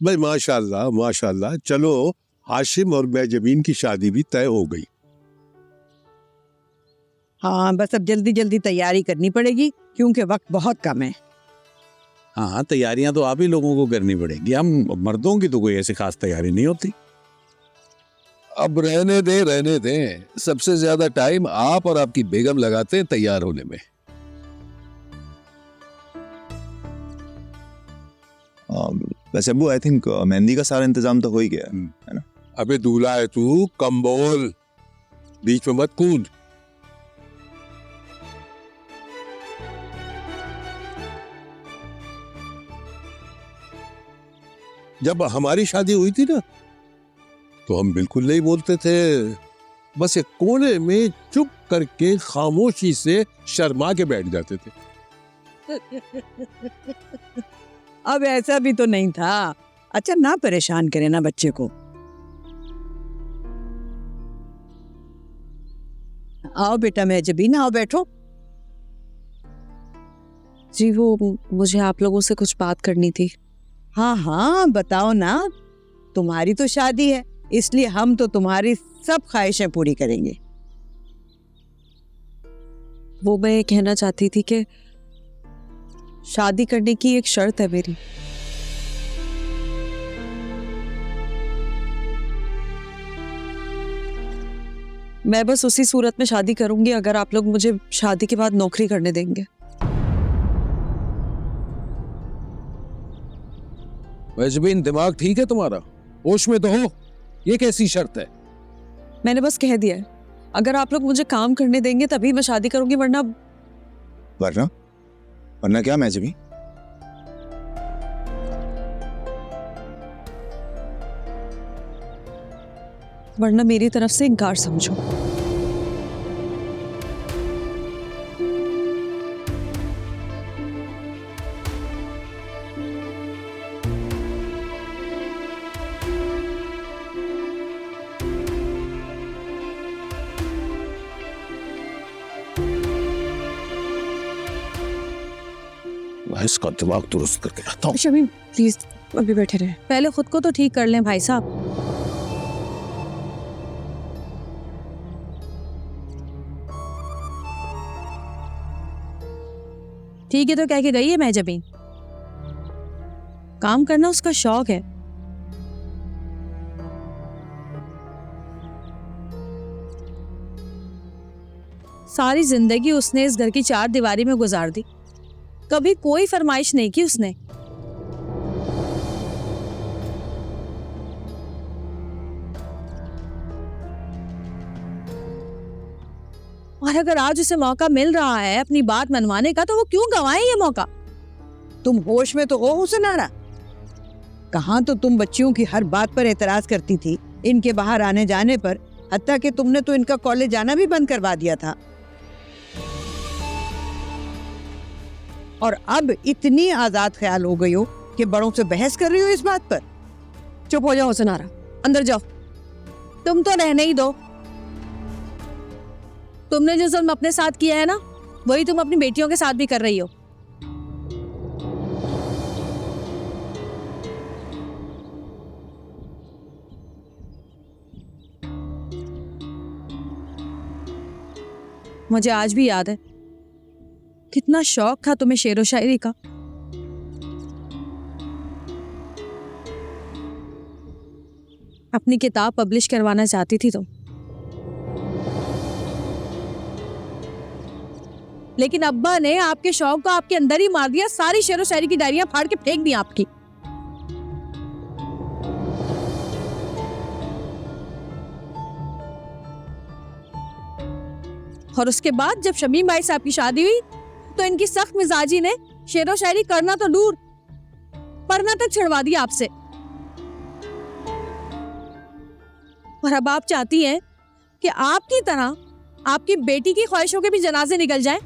भाई माशाल्लाह माशाल्लाह। चलो, हाशिम और मेजबीन की शादी भी तय हो गई। हाँ, बस अब जल्दी जल्दी तैयारी करनी पड़ेगी क्योंकि वक्त बहुत कम है। हाँ, तैयारियां तो आप ही लोगों को करनी पड़ेगी। हम मर्दों की तो कोई ऐसी खास तैयारी नहीं होती। अब रहने दें। सबसे ज्यादा टाइम आप और आपकी बेगम लगाते हैं तैयार होने में। वैसे अब्बू, आई थिंक मेहंदी का सारा इंतजाम तो हो ही गया है ना? अबे दूल्हा है तू, कम बोल, बीच में मत कूद। जब हमारी शादी हुई थी ना, तो हम बिल्कुल नहीं बोलते थे। बस एक कोने में चुप करके खामोशी से शर्मा के बैठ जाते थे। अब ऐसा भी तो नहीं था। अच्छा, ना परेशान करे ना बच्चे को। आओ बेटा मेजबीन, आओ बैठो। जी, वो मुझे आप लोगों से कुछ बात करनी थी। हाँ हाँ, बताओ ना। तुम्हारी तो शादी है, इसलिए हम तो तुम्हारी सब ख्वाहिशें पूरी करेंगे। वो मैं ये कहना चाहती थी कि शादी करने की एक शर्त है मेरी। मैं बस उसी सूरत में शादी करूंगी अगर आप लोग मुझे शादी के बाद नौकरी करने देंगे। मेजबीन, दिमाग ठीक है तुम्हारा? होश में तो हो? ये कैसी शर्त है? मैंने बस कह दिया है, अगर आप लोग मुझे काम करने देंगे तभी मैं शादी करूंगी, वरना वरना वरना क्या मेजबीन? वरना मेरी तरफ से इनकार समझो। इसका दिमाग दुरुस्त करके आता हूँ। शमीम प्लीज अभी बैठे रहे, पहले खुद को तो ठीक कर लें भाई साहब। ठीक है तो कह के गई है मेजबीन, काम करना उसका शौक है। सारी जिंदगी उसने इस घर की चार दीवारी में गुजार दी, कभी कोई फरमाइश नहीं की उसने। और अगर आज उसे मौका मिल रहा है अपनी बात मनवाने का, तो वो क्यों गंवाए ये मौका? तुम होश में तो हो हुसनारा? कहाँ तो तुम बच्चियों की हर बात पर एतराज करती थी, इनके बाहर आने जाने पर, हत्ता कि तुमने तो इनका कॉलेज जाना भी बंद करवा दिया था। और अब इतनी आजाद ख्याल हो गई हो कि बड़ों से बहस कर रही हो इस बात पर। चुप हो जाओ हुसनारा, अंदर जाओ। तुम तो रहने ही दो। तुमने जो जुल्म अपने साथ किया है ना, वही तुम अपनी बेटियों के साथ भी कर रही हो। मुझे आज भी याद है कितना शौक था तुम्हें शेरो शायरी का। अपनी किताब पब्लिश करवाना चाहती थी तुम, लेकिन अब्बा ने आपके शौक को आपके अंदर ही मार दिया। सारी शेरो शायरी की डायरियां फाड़ के फेंक दी आपकी। और उसके बाद जब शमीम भाई साहब की शादी हुई तो इनकी सख्त मिजाजी ने शेरो शायरी करना तो दूर, पढ़ना तक छुड़वा दिया आपसे। और अब आप चाहती हैं कि आपकी तरह आपकी बेटी की ख्वाहिशों के भी जनाजे निकल जाएं।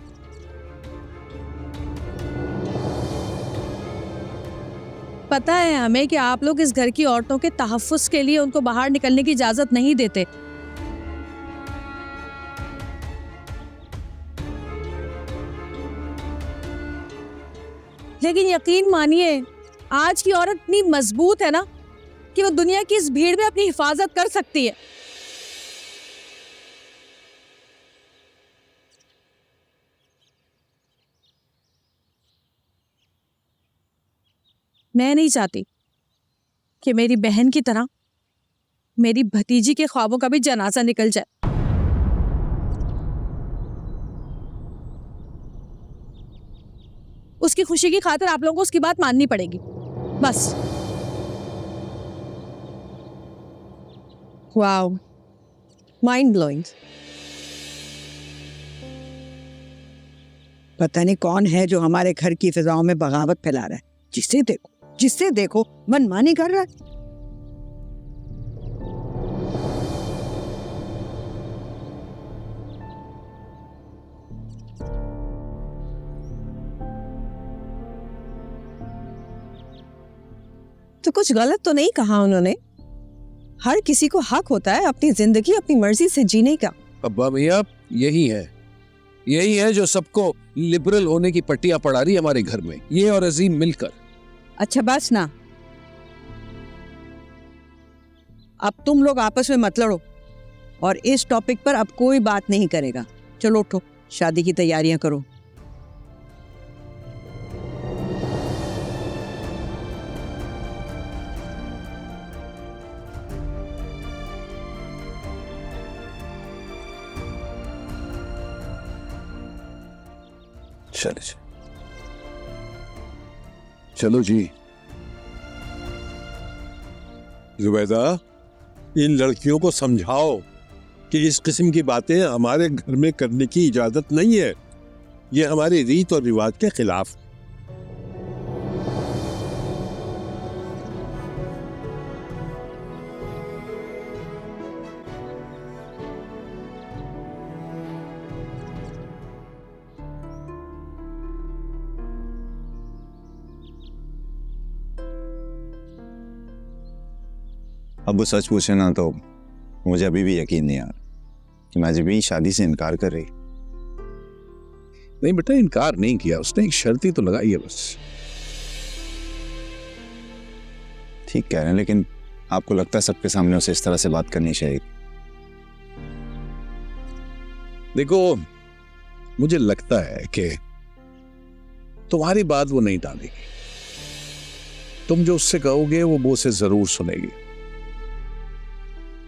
पता है हमें कि आप लोग इस घर की औरतों के तहफ्फुज़ के लिए उनको बाहर निकलने की इजाजत नहीं देते, लेकिन यकीन मानिए आज की औरत इतनी मजबूत है ना कि वो दुनिया की इस भीड़ में अपनी हिफाजत कर सकती है। मैं नहीं चाहती कि मेरी बहन की तरह मेरी भतीजी के ख्वाबों का भी जनाजा निकल जाए। उसकी खुशी की खातिर आप लोगों को उसकी बात माननी पड़ेगी, बस। Wow, mind blowing. पता नहीं कौन है जो हमारे घर की फिजाओं में बगावत फैला रहा है। जिससे देखो मनमानी कर रहा है। तो कुछ गलत तो नहीं कहा उन्होंने। हर किसी को हक होता है अपनी जिंदगी अपनी मर्जी से जीने का। अब्बा मियाँ यही है जो सबको लिबरल होने की पट्टियां पढ़ा रही है हमारे घर में, ये और अजीम मिलकर। अच्छा बस ना, अब तुम लोग आपस में मत लड़ो और इस टॉपिक पर अब कोई बात नहीं करेगा। चलो उठो, शादी की तैयारियां करो। चलो जी। जुबैदा, इन लड़कियों को समझाओ कि इस किस्म की बातें हमारे घर में करने की इजाजत नहीं है। ये हमारी रीत और रिवाज के खिलाफ। अब वो सच पूछे ना तो मुझे अभी भी यकीन नहीं आ रहा कि मैं भी शादी से इनकार कर रही। नहीं बेटा, इनकार नहीं किया उसने, एक शर्त ही तो लगाई है बस। ठीक कह रहे हैं, लेकिन आपको लगता है सबके सामने उसे इस तरह से बात करनी चाहिए? देखो, मुझे लगता है कि तुम्हारी बात वो नहीं टालेगी। तुम जो उससे कहोगे वो उसे जरूर सुनेगी।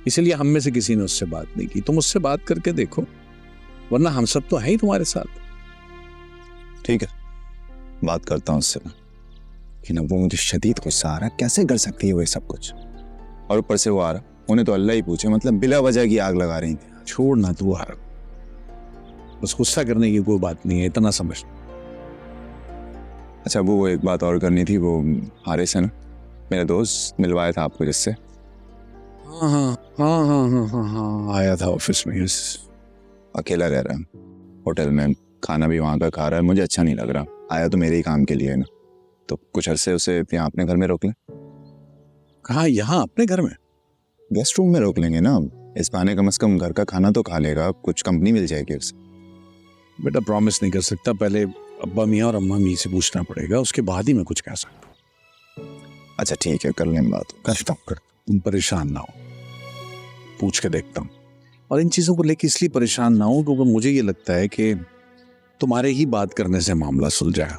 इसलिए हम में से किसी ने उससे बात नहीं की। तुम उससे बात करके देखो, वरना हम सब तो हैं ही तुम्हारे साथ। ठीक है, बात करता हूं उससे। लेकिन अब वो मुझे शदीद गुस्सा आ रहा है, कैसे कर सकती है वो ये सब कुछ? और ऊपर से वो आ रहा, उन्हें तो अल्लाह ही पूछे, मतलब बिला वजह की आग लगा रही थी। छोड़ ना तू आ रहा, बस गुस्सा करने की कोई बात नहीं है, इतना समझ। अच्छा, वो एक बात और करनी थी। वो हारिस है ना, मेरा दोस्त, मिलवाया था आपको जिससे। हाँ, आया था ऑफिस में। यस, अकेला रह रहा है होटल में, खाना भी वहाँ का खा रहा है, मुझे अच्छा नहीं लग रहा। आया तो मेरे ही काम के लिए है ना, तो कुछ अरसे उसे यहाँ अपने घर में रोक लें। कहाँ? यहाँ अपने घर में? गेस्ट रूम में रोक लेंगे ना, इस बहाने कम से कम घर का खाना तो खा लेगा, कुछ कंपनी मिल जाएगी उसे। बेटा प्रॉमिस नहीं कर सकता, पहले अब्बा मियाँ और अम्मा मियाँ से पूछना पड़ेगा, उसके बाद ही मैं कुछ कह सकता। अच्छा ठीक है, कर लें बात। करता हूँ, तुम परेशान ना हो, पूछ के देखता हूँ। और इन चीज़ों को लेकर इसलिए परेशान ना हो क्योंकि मुझे ये लगता है कि तुम्हारे ही बात करने से मामला सुलझाएगा।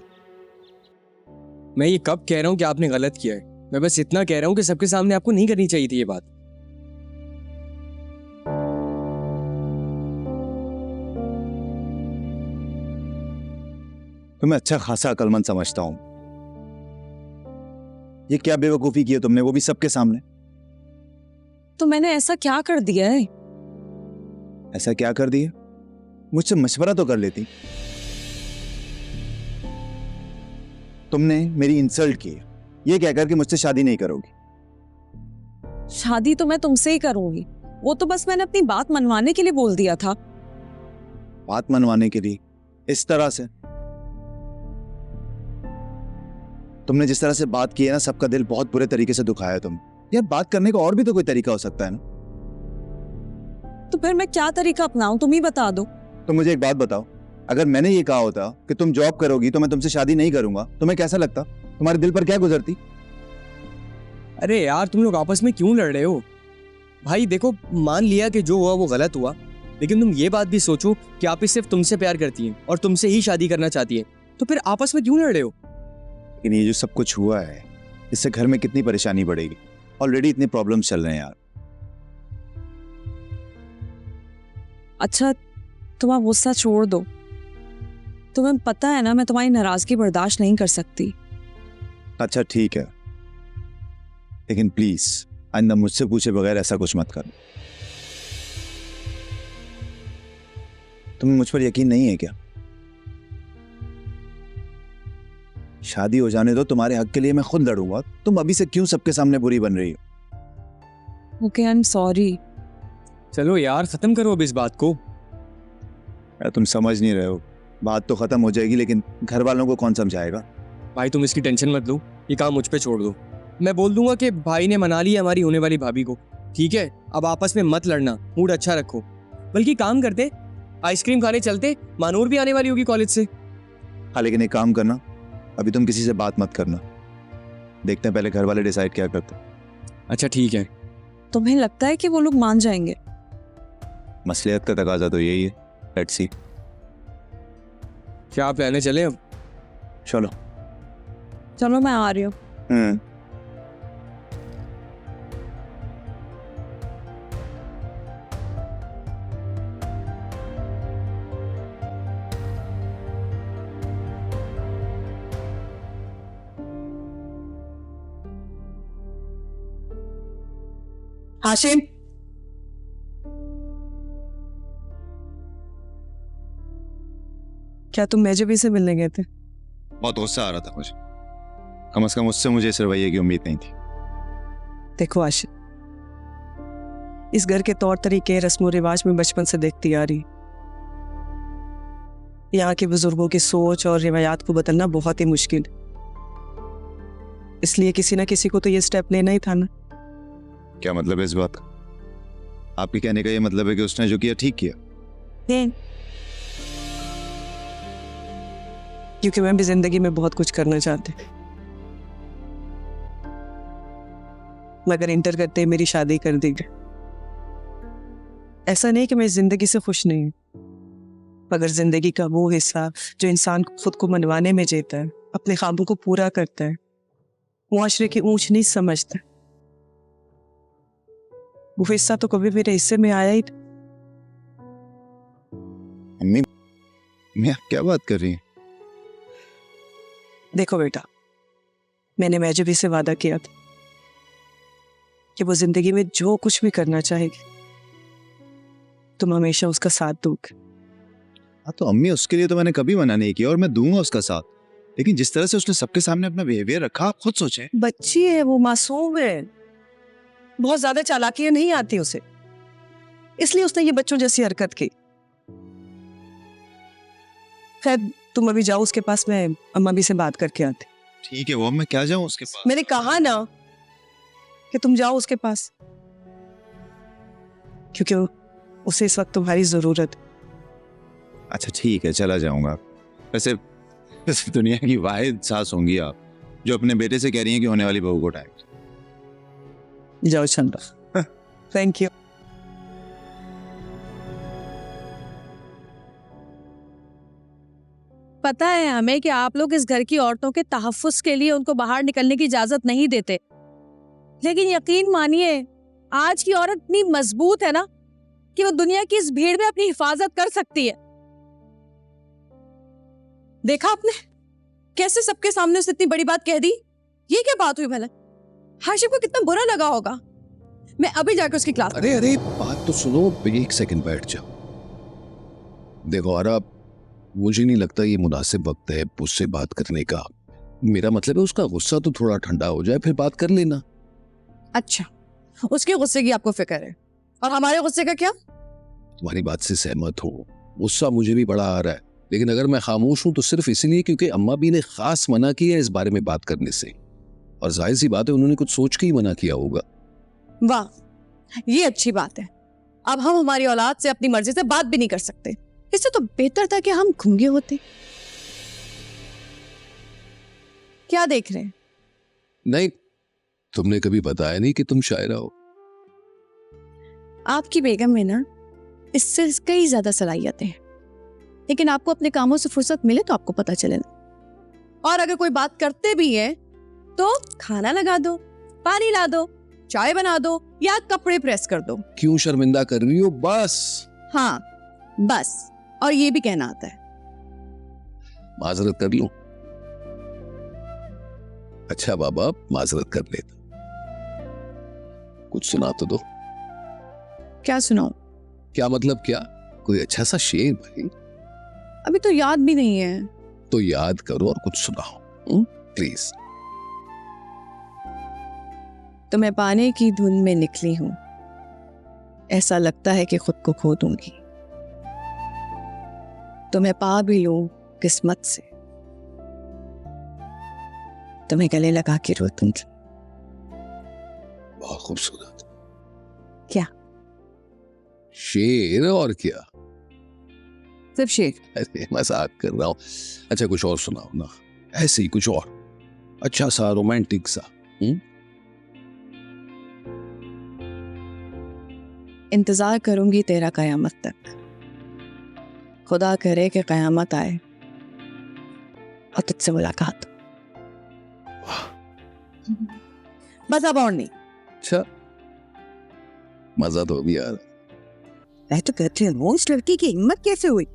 मैं ये कब कह रहा हूँ कि आपने गलत किया है? मैं बस इतना कह रहा हूँ कि सबके सामने आपको नहीं करनी चाहिए थी ये बात। तो मैं अच्छा खासा अक्लमंद समझता हूँ। ये क्या बेवकूफी की है तुमने, वो भी सबके सामने? तो मैंने ऐसा क्या कर दिया है? ऐसा क्या कर दिया? मुझसे मशवरा तो कर लेती। तुमने मेरी इंसल्ट की, ये कहकर कि मुझसे शादी नहीं करोगी। शादी तो मैं तुमसे ही करूंगी, वो तो बस मैंने अपनी बात मनवाने के लिए बोल दिया था। बात मनवाने के लिए? इस तरह से? तुमने जिस तरह से बात की है ना, सबका दिल बहुत बुरे तरीके से दुखाया तुम। यार बात करने का और भी तो कोई तरीका हो सकता है ना। तो फिर मैं क्या तरीका अपनाऊं, तुम ही बता दो। तो मुझे एक बात बताओ, अगर मैंने ये कहा होता कि तुम जॉब करोगी तो मैं तुमसे शादी नहीं करूंगा, तुम्हें कैसा लगता? तुम्हारे दिल पर क्या गुजरती? अरे यार तुम लोग आपस में क्यों लड़ रहे हो? भाई देखो, मान लिया कि जो हुआ वो गलत हुआ, लेकिन तुम ये बात भी सोचो कि आप सिर्फ तुमसे प्यार करती हैं और तुमसे ही शादी करना चाहती हैं, तो फिर आपस में क्यों लड़ रहे हो? लेकिन ये जो सब कुछ हुआ है, इससे घर में कितनी परेशानी बढ़ेगी। ऑलरेडी इतने प्रॉब्लम्स चल रहे हैं यार। अच्छा तुम आप गुस्सा छोड़ दो। तुम्हें पता है ना मैं तुम्हारी नाराजगी बर्दाश्त नहीं कर सकती। अच्छा ठीक है, लेकिन प्लीज आइंदा मुझसे पूछे बगैर ऐसा कुछ मत कर। तुम्हें मुझ पर यकीन नहीं है क्या? शादी हो जाने दो, तुम्हारे हक के लिए मैं खुद लड़ूंगा। तुम अभी से क्यों सबके सामने बुरी बन रही हो? Okay I am sorry. चलो यार खत्म करो अब इस बात को। यार तुम समझ नहीं रहे हो, बात तो खत्म हो जाएगी लेकिन घर वालों को कौन समझाएगा? भाई तुम इसकी टेंशन मत लो, ये काम मुझ पे छोड़ दो। मैं बोल दूंगा कि भाई ने मना लिया हमारी होने वाली भाभी को। ठीक है, अब आपस में मत लड़ना, मूड अच्छा रखो। बल्कि काम करते, आइसक्रीम खाने चलते, मानूर भी आने वाली होगी कॉलेज से। हाँ लेकिन एक काम करना, अभी तुम किसी से बात मत करना, देखते हैं पहले घर वाले डिसाइड क्या करते हैं। अच्छा ठीक है। तुम्हें लगता है कि वो लोग मान जाएंगे? मसलियत का तकाजा तो यही है। Let's see. क्या आप रहने चले अब? चलो। चलो मैं आ रही हूँ। हाशिम, क्या तुम मेजबी से मिलने गए थे? बहुत गुस्सा आ रहा था मुझे, कम से कम उससे मुझे इस रवैये की उम्मीद नहीं थी। देखो आशिम, इस घर के तौर तरीके रस्म रिवाज में बचपन से देखती आ रही। यहाँ के बुजुर्गों की सोच और रिवायात को बदलना बहुत ही मुश्किल, इसलिए किसी ना किसी को तो ये स्टेप लेना ही था ना। क्या मतलब है इस बात का? आपके कहने का ये मतलब है कि उसने जो किया ठीक किया? क्योंकि मैं भी जिंदगी में बहुत कुछ करना चाहती, मगर इंटर करते ही मेरी शादी कर दी गई। ऐसा नहीं कि मैं इस जिंदगी से खुश नहीं हूं, मगर जिंदगी का वो हिस्सा जो इंसान खुद को मनवाने में जीता है, अपने ख्वाबों को पूरा करता है, मुआशरे की ऊंच नीच समझता है, वो हिस्सा तो कभी मेरे हिस्से में आया ही था। अम्मी, मैं आप क्या बात कर रही हैं? देखो बेटा, मैंने महजबी से वादा किया था कि वो जिंदगी में जो कुछ भी करना चाहेगी तुम हमेशा उसका साथ दोगे। हाँ तो अम्मी, उसके लिए तो मैंने कभी मना नहीं किया और मैं दूंगा उसका साथ, लेकिन जिस तरह से उसने सबके सामने अपना बिहेवियर रखा, आप खुद सोचें। बच्ची है वो, मासूम है, बहुत ज्यादा चालाकियां नहीं आती उसे, इसलिए उसने ये बच्चों जैसी हरकत की। खैर तुम अभी जाओ उसके पास, मैं अम्मा भी से बात करके आती। ठीक है, वो मैं क्या जाऊं उसके पास? मैंने कहा ना कि तुम जाओ उसके पास, क्योंकि उसे इस वक्त तुम्हारी जरूरत है। अच्छा ठीक है, चला जाऊंगा। वैसे दुनिया की वाहिद सास होंगी आप जो अपने बेटे से कह रही हैं कि होने वाली बहू को टाइम। जाओ चंदा। Thank you. पता है हमें कि आप लोग इस घर की औरतों के तहफ्फुज़ के लिए उनको बाहर निकलने की इजाजत नहीं देते, लेकिन यकीन मानिए आज की औरत इतनी मजबूत है ना कि वो दुनिया की इस भीड़ में अपनी हिफाजत कर सकती है। देखा आपने कैसे सबके सामने उसने इतनी बड़ी बात कह दी? ये क्या बात हुई भला? हाशिम को कितना बुरा लगा होगा। मैं अभी जाकर उसकी क्लास। अरे अरे बात तो सुनो, एक सेकंड बैठ जाओ। देखो आरा, मुझे नहीं लगता ये मुनासिब वक्त है उससे बात करने का। मेरा मतलब है उसका गुस्सा तो थोड़ा ठंडा हो जाए फिर बात कर लेना। अच्छा, उसके गुस्से की आपको फिक्र है और हमारे गुस्से का क्या? तुम्हारी बात से सहमत हूँ, गुस्सा मुझे भी बड़ा आ रहा है, लेकिन अगर मैं खामोश हूं तो सिर्फ इसलिए क्योंकि अम्मा भी ने खास मना किया इस बारे में बात करने से, और जाहिर सी बात है उन्होंने कुछ सोच के ही मना किया होगा। वाह, ये अच्छी बात है। अब हम हमारी औलाद से अपनी मर्जी से बात भी नहीं कर सकते। इससे तो बेहतर था कि हम गूंगे होते। क्या देख रहे हैं? नहीं, तुमने कभी बताया नहीं कि तुम शायरा हो। आपकी बेगम में ना इससे कई ज्यादा सलाहियतें हैं, लेकिन आपको अपने कामों से फुर्सत मिले तो आपको पता चले ना। और अगर कोई बात करते भी है तो खाना लगा दो, पानी ला दो, चाय बना दो या कपड़े प्रेस कर दो। क्यों शर्मिंदा कर रही हो? बस हाँ बस, और ये भी कहना आता है। माजरत कर लूं? अच्छा बाबा, माजरत कर लेता। कुछ सुना तो दो। क्या सुनाऊं? क्या मतलब क्या? कोई अच्छा सा शेर भाई। अभी तो याद भी नहीं है। तो याद करो और कुछ सुनाओ प्लीज। तुम्हें पाने की धुन में निकली हूं, ऐसा लगता है कि खुद को खो दूंगी। तुम्हें पा भी लूं किस्मत से, तुम्हें गले लगा के रो दूंगी। बहुत खूबसूरत। क्या? शेर और क्या? सिर्फ शेर? अरे मजाक कर रहा हूं। अच्छा कुछ और सुनाओ ना, ऐसे ही कुछ और अच्छा सा रोमांटिक सा। इंतजार करूंगी तेरा कयामत तक, खुदा करे कि कयामत आए और तुझसे मुलाकात। बस अब और नहीं। अच्छा मजा तो भी आ रहा। मैं तो कहती हूँ उस लड़की की हिम्मत कैसे हुई,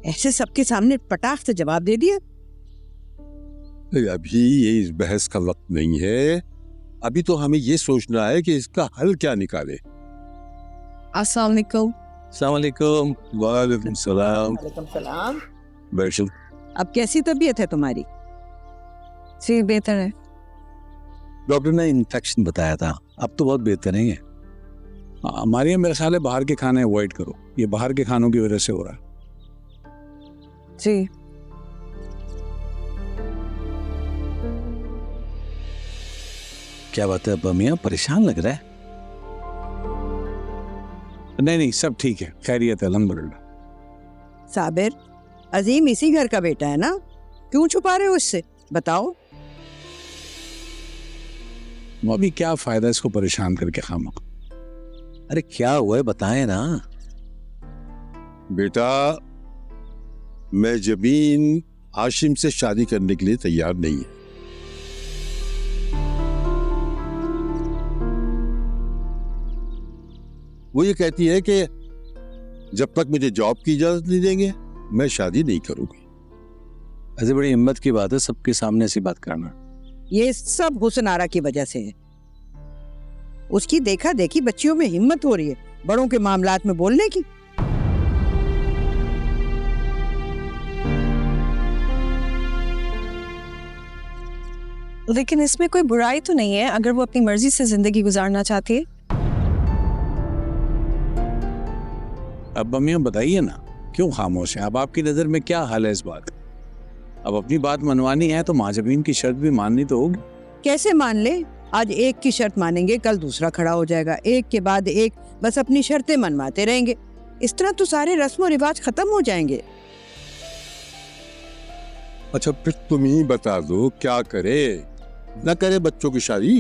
ऐसे सबके सामने पटाख से जवाब दे दिया। अभी ये इस बहस का वक्त नहीं है। अभी तो हमें ये सोचना है कि इसका हल क्या निकाले। अस्सलाम वालेकुम। अस्सलाम वालेकुम। वालेकुम सलाम। सलाम। बैठो। अब कैसी तबीयत है तुम्हारी? जी बेहतर है। डॉक्टर ने इन्फेक्शन बताया था, अब तो बहुत बेहतर है। हमारे यहाँ मेरा ख्याल है बाहर के खाने अवॉइड करो, ये बाहर के खानों की वजह से हो रहा है। जी क्या बात है अब्बा मियाँ, परेशान लग रहा है? नहीं सब ठीक है, खैरियत है अल्हम्दुलिल्लाह। साबिर, अजीम इसी घर का बेटा है ना, क्यों छुपा रहे हो उससे? बताओ। अभी क्या फायदा इसको परेशान करके खामा। अरे क्या हुआ है बताएं ना। बेटा, मैं जमीन हाशिम से शादी करने के लिए तैयार नहीं है। वो ये कहती है कि जब तक मुझे जॉब की इजाजत नहीं देंगे मैं शादी नहीं करूंगी। ऐसे बड़ी हिम्मत की बात है सबके सामने ऐसी बात करना। ये सब हुस्न आरा की वजह से है। उसकी देखा देखी बच्चियों में हिम्मत हो रही है बड़ों के मामलात में बोलने की। लेकिन इसमें कोई बुराई तो नहीं है अगर वो अपनी मर्जी से जिंदगी गुजारना चाहती है। अब मियाँ बताइए ना, क्यों खामोश हैं? अब आपकी नजर में क्या हाल है इस बात का? अब अपनी बात मनवानी है तो माजबीन की शर्त भी माननी तो होगी। कैसे मान ले? आज एक की शर्त मानेंगे, कल दूसरा खड़ा हो जाएगा, एक के बाद एक बस अपनी शर्तें मनवाते रहेंगे। इस तरह तो सारे रस्म और रिवाज खत्म हो जाएंगे। अच्छा फिर तुम ही बता दो क्या करे न करे बच्चों की शादी।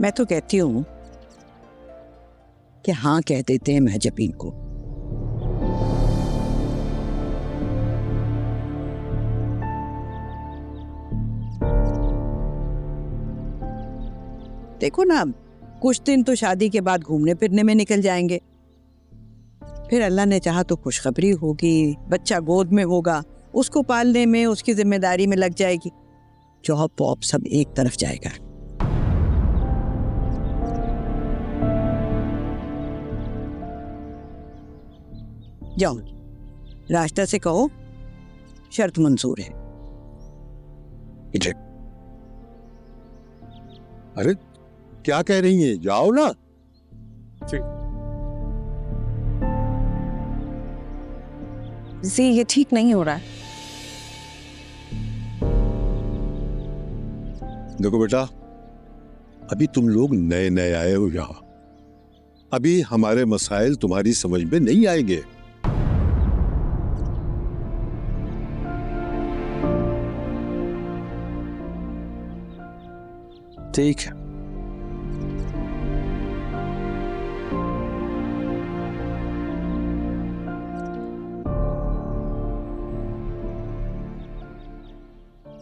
मैं तो कहती हूँ कि हाँ कह देते हैं महजबीन को। देखो ना, कुछ दिन तो शादी के बाद घूमने फिरने में निकल जाएंगे, फिर अल्लाह ने चाहा तो खुशखबरी होगी, बच्चा गोद में होगा, उसको पालने में उसकी जिम्मेदारी में लग जाएगी, जॉब वॉब सब एक तरफ जाएगा। जाओ रास्ता से कहो शर्त मंजूर है। अरे क्या कह रही हैं? जाओ ना। जी ये ठीक नहीं हो रहा है। देखो बेटा, अभी तुम लोग नए नए आए हो यहाँ, अभी हमारे मसाइल तुम्हारी समझ में नहीं आएंगे। ठीक है।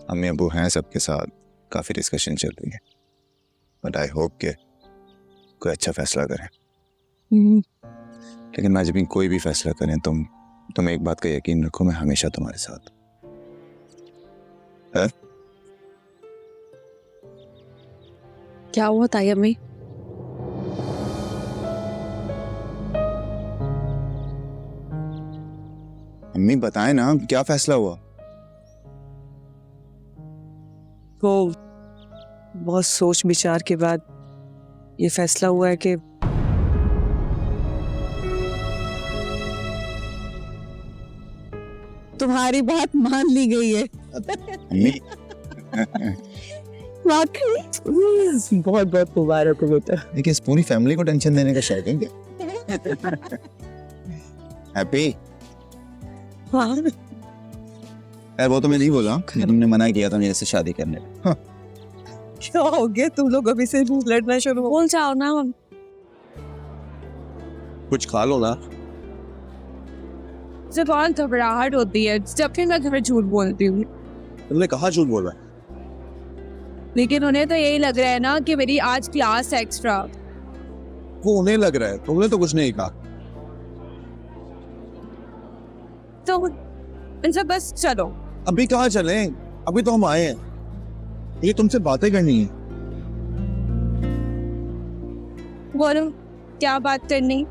अम्मी अबू हैं सबके साथ, काफ़ी डिस्कशन चल रही है, बट आई होप के कोई अच्छा फैसला करें। लेकिन मैं जब भी कोई भी फैसला करें तुम एक बात का यकीन रखो, मैं हमेशा तुम्हारे साथ है। क्या हुआ ताई अम्मी? अम्मी बताएं ना, क्या फैसला हुआ? वो बहुत सोच विचार के बाद ये फैसला हुआ है कि तुम्हारी बात मान ली गई है। अम्मी वाकई बहुत बहुत मुबारक हो बेटा। देखिए, इस पूरी फैमिली को टेंशन देने का शौक है क्या? हैप्पी? हाँ, यार वो तो मैं नहीं बोला कि तुमने मना किया था मेरे से शादी करने पे। हाँ। क्या हो गया, तुम लोग अभी से लड़ना शुरू हो? बोल जाओ ना। कुछ खा लो ना। जब बहुत घबराहट होती है जब फिर मैं तुम्हें झूठ बोलती हूँ, तुमने कहा झूठ बोल रहा है? लेकिन उन्हें तो यही लग रहा है ना कि मेरी आज क्लास एक्स्ट्रा। वो उन्हें लग रहा है, तुमने तो कुछ नहीं कहा। तो इनसे बस चलो। अभी कहाँ चले? अभी तो हम आए हैं, ये तुमसे बातें करनी है। बोलो क्या बात करनी?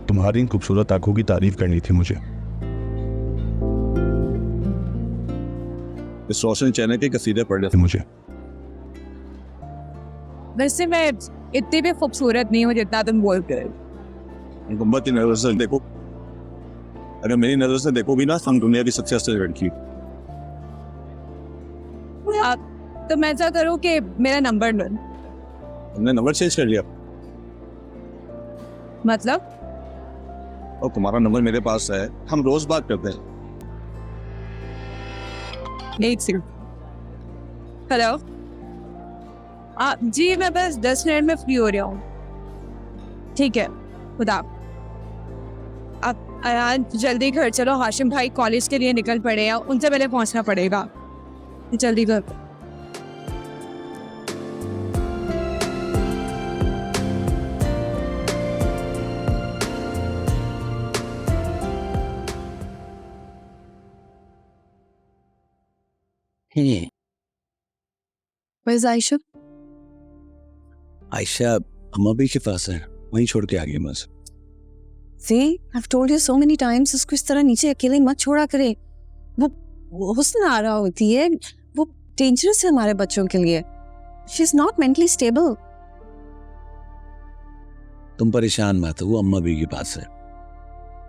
तुम्हारी इन खूबसूरत आंखों की तारीफ करनी थी मुझे। इस रोशन चैनल के कसीदे पढ़ने थे मुझे वैसे मैं इतनी भी खूबसूरत नहीं हूँ जितना तुम बोलते हो। मोहब्बत की नजर से देखो, अगर मेरी नजर से देखो भी ना, हम दुनिया की सबसे असली लड़की। तो मैं ऐसा करूँ कि मेरा नंबर लो। हमने नंबर चेंज कर लिया मतलब? और तुम्हारा नंबर मेरे पास है, हम रोज बात करते हैं। एक सेकंड। हेलो, जी मैं बस 10 मिनट में फ्री हो रहा हूँ। ठीक है, खुदा। अब आज जल्दी घर चलो, हाशिम भाई कॉलेज के लिए निकल पड़े हैं, उनसे पहले पहुंचना पड़ेगा। जल्दी घर। Where's Aisha? आयशा अम्मा भी के पास है, वहीं छोड़ के आ गई बस। See, I've told you so many times, उसको इस तरह नीचे अकेले मत छोड़ा करे। वो हुस्न आ रहा होती है, वो डेंजरस है हमारे बच्चों के लिए। She is not mentally stable. तुम परेशान मत हो, वो अम्मा भी के पास है।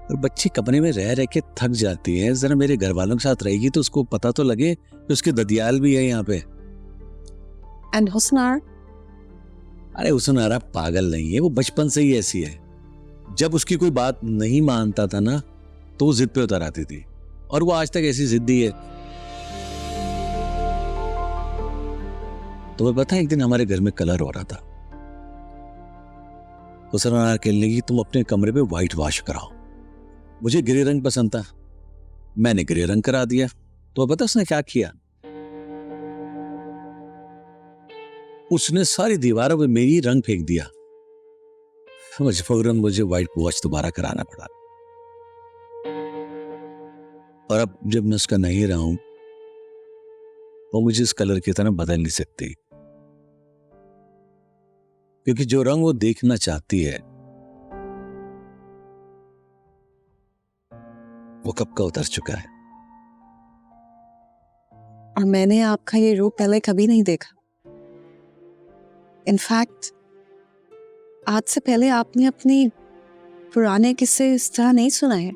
और बच्ची कमरे में रह रह के थक जाती है, जरा मेरे घर वालों के साथ रहेगी तो उसको पता तो लगे कि उसके ददियाल भी है यहाँ पे। And Husnar? अरे हुस्नारा पागल नहीं है, वो बचपन से ही ऐसी है। जब उसकी कोई बात नहीं मानता था ना, तो वो जिद पे उतर आती थी, और वो आज तक ऐसी जिद्दी है। तुम्हें पता है, एक दिन हमारे घर में कलर हो रहा था। हुस्नारा कहने लगी तुम अपने कमरे पे व्हाइट वॉश कराओ। मुझे ग्रे रंग पसंद था, मैंने ग्रे रंग करा दिया। तो पता उसने क्या किया? उसने सारी दीवारों पे मेरी रंग फेंक दिया। मजबूरन मुझे व्हाइट वॉश दोबारा कराना पड़ा। और अब जब मैं उसका नहीं रहा हूं, वो मुझे इस कलर की तरह बदल नहीं सकती, क्योंकि जो रंग वो देखना चाहती है वो कब का उतर चुका है। और मैंने आपका ये रूप पहले कभी नहीं देखा। इनफैक्ट आज से पहले आपने अपनी पुराने किस्से इस तरह नहीं सुनाए।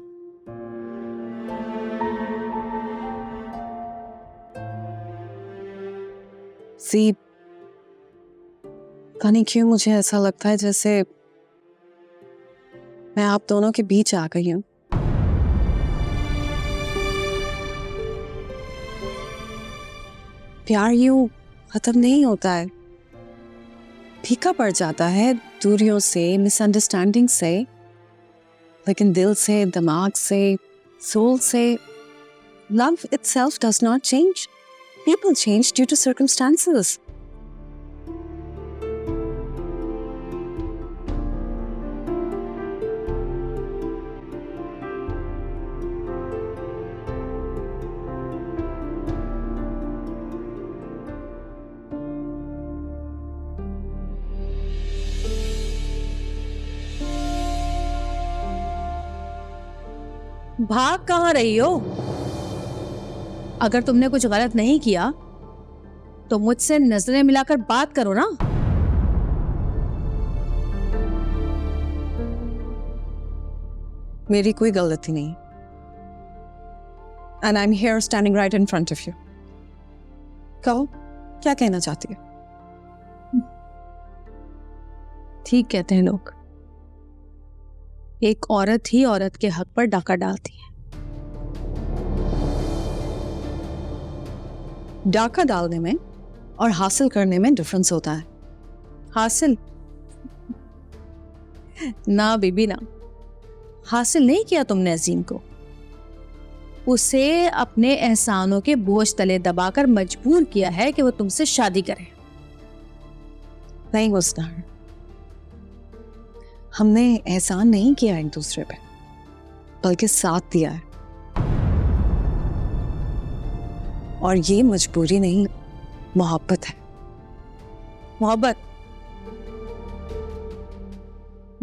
सी, पता नहीं क्यों मुझे ऐसा लगता है जैसे मैं आप दोनों के बीच आ गई हूं। प्यार यूं खत्म नहीं होता है, फीका पड़ जाता है दूरियों से, मिसअंडरस्टैंडिंग से, लेकिन दिल से, दिमाग से, सोल से love itself does not change. People change due to circumstances. भाग कहाँ रही हो? अगर तुमने कुछ गलत नहीं किया तो मुझसे नजरें मिलाकर बात करो ना। मेरी कोई गलती नहीं, and I am here standing right in front of you. कहो, क्या कहना चाहती हो? ठीक कहते हैं लोग, एक औरत ही औरत के हक पर डाका डालती है। डाका डालने में और हासिल करने में डिफरेंस होता है। हासिल ना बीबी ना, हासिल नहीं किया तुमने अजीम को, उसे अपने एहसानों के बोझ तले दबाकर मजबूर किया है कि वो तुमसे शादी करे। नहीं मुस्तान, हमने एहसान नहीं किया एक दूसरे पे, बल्कि साथ दिया है। और ये मजबूरी नहीं, मोहब्बत है। मोहब्बत,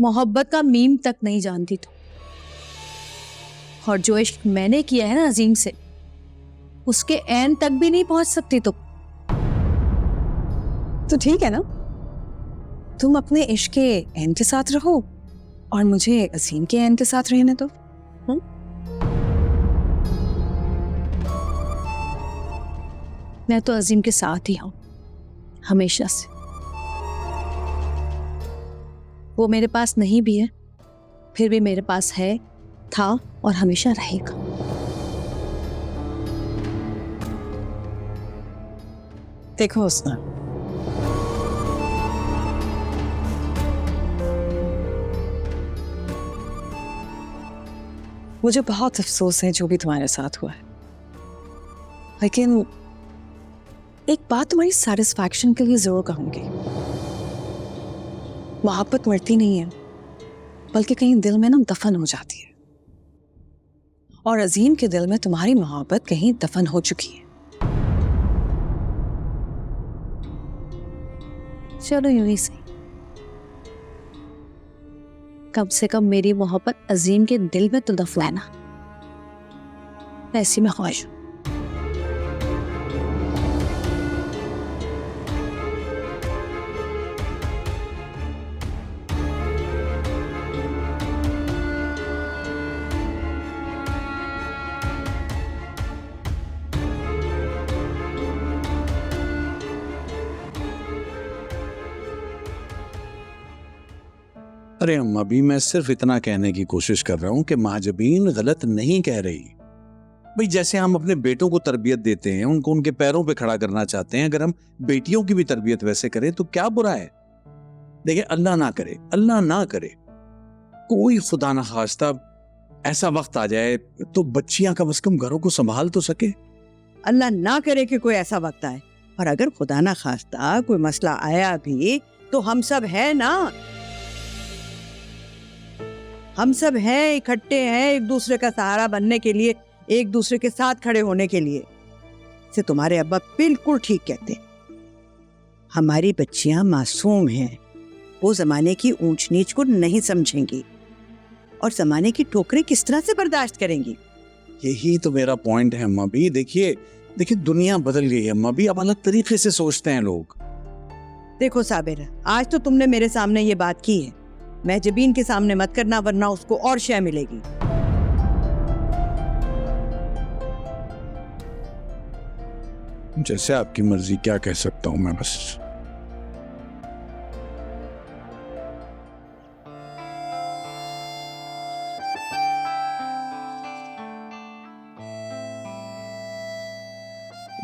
मोहब्बत का मीम तक नहीं जानती तुम। और जो इश्क मैंने किया है ना अजीम से, उसके ऐन तक भी नहीं पहुंच सकती तुम। तो ठीक है ना, तुम अपने इश्क के एन के साथ रहो और मुझे अजीम के एन के साथ रहने दो। मैं तो अजीम के साथ ही हूं हमेशा से। वो मेरे पास नहीं भी है, फिर भी मेरे पास है, था और हमेशा रहेगा। देखो हुस्ना, मुझे बहुत अफसोस है जो भी तुम्हारे साथ हुआ है, लेकिन एक बात तुम्हारी सेटिस्फैक्शन के लिए जरूर कहूंगी। मोहब्बत मरती नहीं है, बल्कि कहीं दिल में ना दफन हो जाती है। और अजीम के दिल में तुम्हारी मोहब्बत कहीं दफन हो चुकी है। चलो यूं ही सही, कम से कम मेरी मोहब्बत अजीम के दिल में तो दफनाना, ऐसी मैं ख्वाहिश हूं। अरे अम्मा भी, मैं सिर्फ इतना कहने की कोशिश कर रहा हूं कि महाजबीन गलत नहीं कह रही। भाई जैसे हम अपने बेटों को तरबियत देते हैं, उनको उनके पैरों पे खड़ा करना चाहते हैं, अगर हम बेटियों की भी तरबियत वैसे करें तो क्या बुरा है? देखिए, अल्लाह ना करे, अल्लाह ना करे, कोई खुदा ना खास्ता ऐसा वक्त आ जाए तो बच्चियां कम से कम घरों को संभाल तो सके। अल्लाह ना करे कि कोई ऐसा वक्त आए, और अगर खुदा ना खास्ता कोई मसला आया भी तो हम सब है ना, हम सब हैं, इकट्ठे हैं एक दूसरे का सहारा बनने के लिए, एक दूसरे के साथ खड़े होने के लिए। से तुम्हारे अब्बा बिल्कुल ठीक कहते हैं। हमारी बच्चियां मासूम हैं, वो जमाने की ऊंच नीच को नहीं समझेंगी और जमाने की ठोकरें किस तरह से बर्दाश्त करेंगी। यही तो मेरा पॉइंट है अम्मा भी। देखिए देखिए, दुनिया बदल गई है अम्मा भी, अब अलग तरीके से सोचते हैं लोग। देखो साबिर, आज तो तुमने मेरे सामने ये बात की है, महजबीन के सामने मत करना, वरना उसको और शय मिलेगी। जैसे आपकी मर्जी, क्या कह सकता हूं मैं बस।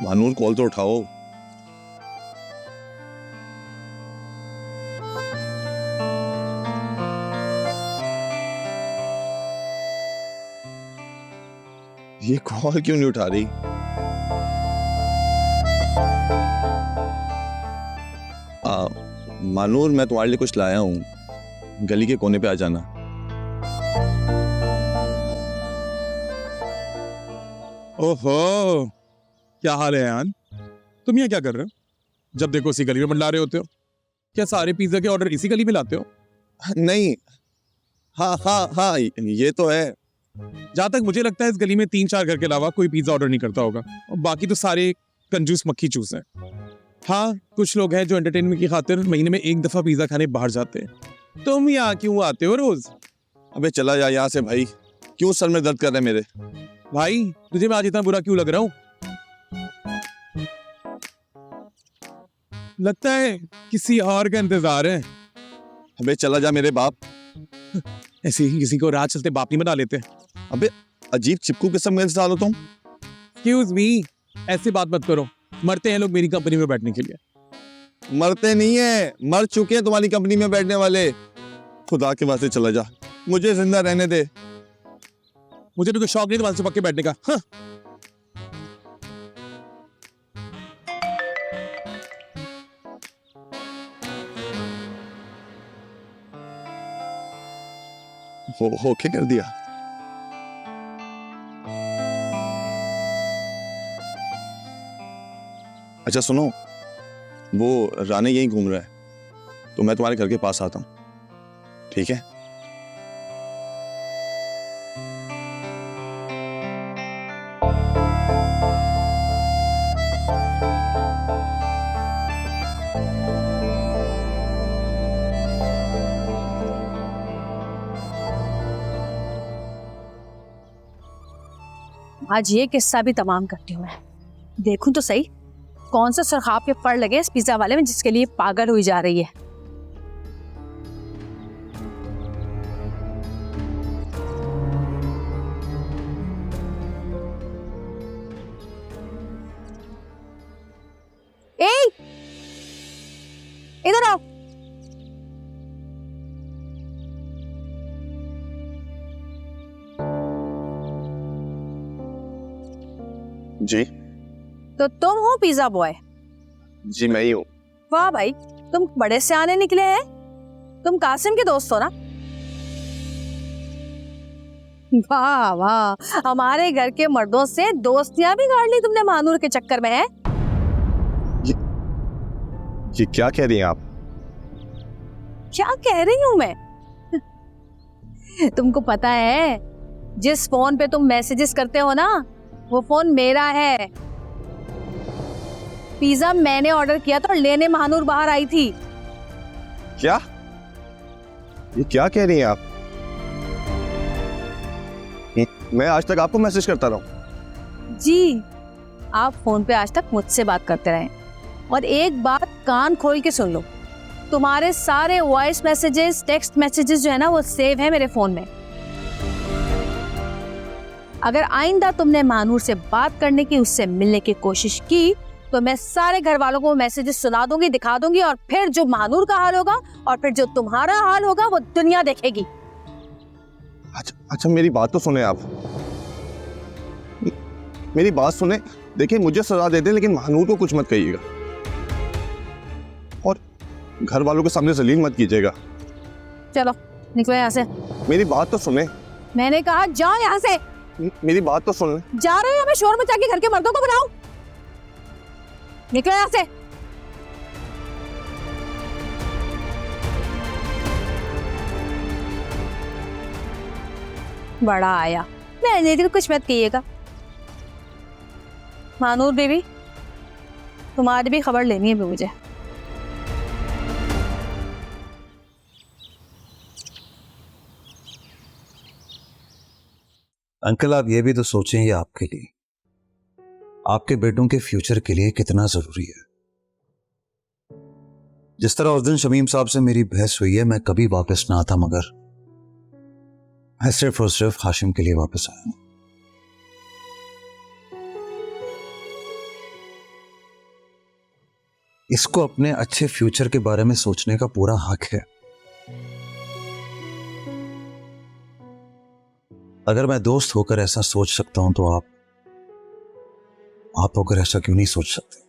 मानूर, कॉल तो उठाओ। ये कॉल क्यों नहीं उठा रही? मानूर, मैं तुम्हारे लिए कुछ लाया हूँ, गली के कोने पे आ जाना। ओहो, क्या हाल है यान? तुम यहाँ क्या कर रहे हो? जब देखो इसी गली में मंडला रहे होते हो। क्या सारे पिज्जा के ऑर्डर इसी गली में लाते हो? नहीं, हाँ हाँ हाँ, ये तो है। जहां तक मुझे लगता है इस गली में 3-4 घर के अलावा कोई पिज्जा ऑर्डर नहीं करता होगा, और बाकी तो सारे कंजूस मक्खी चूस हैं। हाँ, कुछ लोग हैं जो एंटरटेनमेंट की खातिर महीने में 1 दफा पिज्जा खाने बाहर जाते हैं। तुम यहाँ क्यों आते हो रोज? अबे चला जा यहाँ से भाई, क्यों सर में दर्द कर रहे हैं मेरे? भाई तुझे मैं आज इतना बुरा क्यों लग रहा हूँ? लगता है किसी और का इंतजार है। अबे चला जा मेरे बाप। ऐसे ही किसी को राह चलते बाप नहीं बना लेते। अबे अजीब चिपकू किस्म का इंसान हो तुम। एक्सक्यूज मी, ऐसी बात मत करो। मरते हैं लोग मेरी कंपनी में बैठने के लिए। मरते नहीं है, मर चुके हैं तुम्हारी कंपनी में बैठने वाले। खुदा के वास्ते चला जा, मुझे जिंदा रहने दे। मुझे तो कोई शौक नहीं तुम्हारे से पक्के बैठने का। हाँ। होके कर दिया। अच्छा सुनो, वो रानी यहीं घूम रहा है, तो मैं तुम्हारे घर के पास आता हूं, ठीक है? आज ये किस्सा भी तमाम करती हूँ मैं। देखूं तो सही कौन सा सरखाब के फड़ लगे इस पिज्जा वाले में जिसके लिए पागल हुई जा रही है। ए, इधर आओ। जी तो तुम हो पिज्जा बॉय? जी मैं ही हूँ। वाह भाई, तुम बड़े सियाने निकले हैं। तुम कासिम के दोस्त हो ना? वाह वाह, हमारे घर के मर्दों से दोस्तियां भी गाड़ ली तुमने मानूर के चक्कर में। है ये क्या कह रही हैं आप? क्या कह रही हूं मैं? तुमको पता है जिस फोन पे तुम मैसेजेस करते हो ना, वो फोन मेरा है। पिज्जा मैंने ऑर्डर किया था और लेने महानूर बाहर आई थी। क्या? ये क्या कह रही हैं आप? मैं आज तक आपको मैसेज करता रहा हूं। जी, आप फोन पे आज तक मुझसे बात करते रहे। और एक बात कान खोल के सुन लो, तुम्हारे सारे वॉइस मैसेजेस, टेक्स्ट मैसेजेस जो है ना, वो सेव है मेरे फोन में। अगर आइंदा तुमने महानूर से बात करने की, उससे मिलने की कोशिश की, तो मैं सारे घर वालों को मैसेजेस सुना दूंगी, दिखा दूंगी, और फिर जो महानूर का हाल होगा और फिर जो तुम्हारा हाल होगा वो दुनिया देखेगी। अच्छा मेरी बात तो सुने आप। मेरी बात सुने। देखिए मुझे सजा दे दें, लेकिन महानूर को कुछ मत कहिएगा और घर वालों के सामने जलील मत कीजिएगा। चलो निकलो यहाँ से। मेरी बात तो सुने। मैंने कहा जाओ यहाँ से। मेरी बात तो सुन। जा रहे हो? मैं शोर मचा के घर के मर्दों को बुलाऊं? निकलो यहाँ से। बड़ा आया। मैं तो कुछ मत कहिएगा। मानूर बेबी, तुम्हारी भी खबर लेनी है मुझे। अंकल आप ये भी तो सोचें, ये आपके लिए, आपके बेटों के फ्यूचर के लिए कितना जरूरी है। जिस तरह उस दिन शमीम साहब से मेरी बहस हुई है, मैं कभी वापस ना आता, मगर मैं सिर्फ और सिर्फ हाशिम के लिए वापस आया हूं। इसको अपने अच्छे फ्यूचर के बारे में सोचने का पूरा हक है। अगर मैं दोस्त होकर ऐसा सोच सकता हूं, तो आप आप अगर ऐसा क्यों नहीं सोच सकते?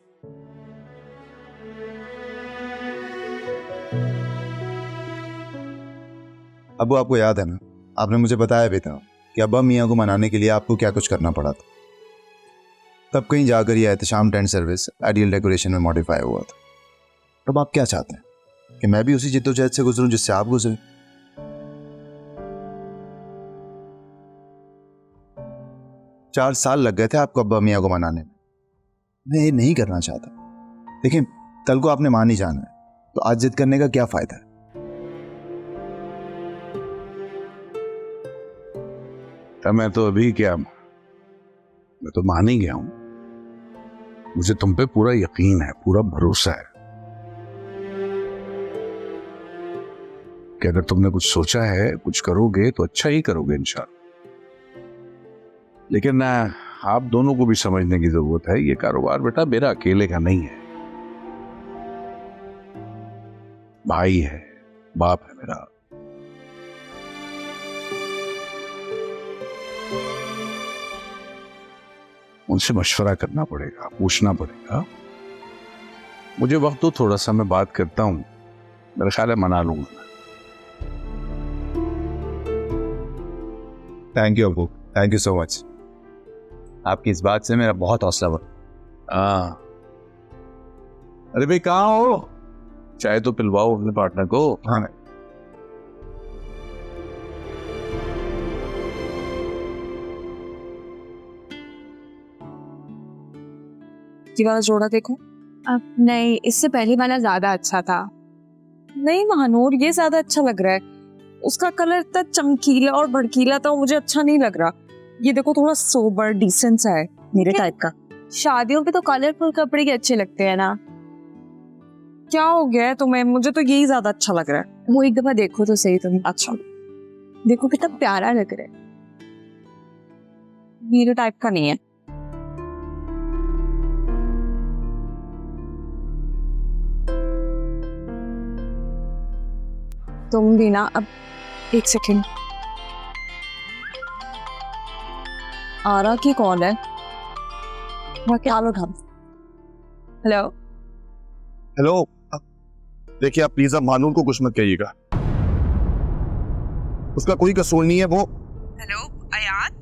अबू, आपको याद है ना, आपने मुझे बताया भी था कि अब्बा मियाँ को मनाने के लिए आपको क्या कुछ करना पड़ा था। तब कहीं जाकर यह Ehtesham tent service ideal decoration में मॉडिफाई हुआ था। तब आप क्या चाहते हैं कि मैं भी उसी जिद्दोजहद से गुजरूं जिससे आप गुजरे? चार साल लग गए थे आपको अब्बा मियाँ को मनाने में। मैं ये नहीं करना चाहता। देखिए, कल को आपने मान ही जाना है, तो आज जिद करने का क्या फायदा है? मैं तो अभी क्या, मैं तो मान ही गया हूं। मुझे तुम पे पूरा यकीन है, पूरा भरोसा है कि अगर तुमने कुछ सोचा है, कुछ करोगे तो अच्छा ही करोगे इंशाल्लाह। लेकिन आप दोनों को भी समझने की जरूरत है, ये कारोबार बेटा मेरा अकेले का नहीं है। भाई है, बाप है मेरा। उनसे मशवरा करना पड़ेगा, पूछना पड़ेगा। मुझे वक्त दो, थोड़ा सा मैं बात करता हूं, मेरा ख्याल है मना लूंगा। Thank you Abu, thank you so much. आपकी इस बात से मेरा बहुत हौसला बढ़ा। हाँ, अरे भाई कहाँ हो? चाय तो पिलवाओ अपने पार्टनर को। हाँ, ये वाला जोड़ा देखो। अब नहीं, इससे पहले वाला ज्यादा अच्छा था। नहीं महानूर, ये ज्यादा अच्छा लग रहा है। उसका कलर इतना चमकीला और भड़कीला था, मुझे अच्छा नहीं लग रहा। ये देखो, थोड़ा सोबर डिसेंट सा है, मेरे टाइप का। शादियों पे तो कलरफुल कपड़े ही अच्छे लगते हैं ना। क्या हो गया है तुम्हें? मुझे तो यही ज्यादा अच्छा लग रहा है। वो एक दफा देखो तो सही तुम। अच्छा, देखो कितना प्यारा लग रहा है। मेरे टाइप का नहीं है। तुम भी ना। अब एक सेकेंड, आरा की कॉल है, मैं क्या उठा। हेलो हेलो, देखिए आप प्लीज अब मानून को कुछ मत कहिएगा, उसका कोई कसूर नहीं है। वो हेलो अयान,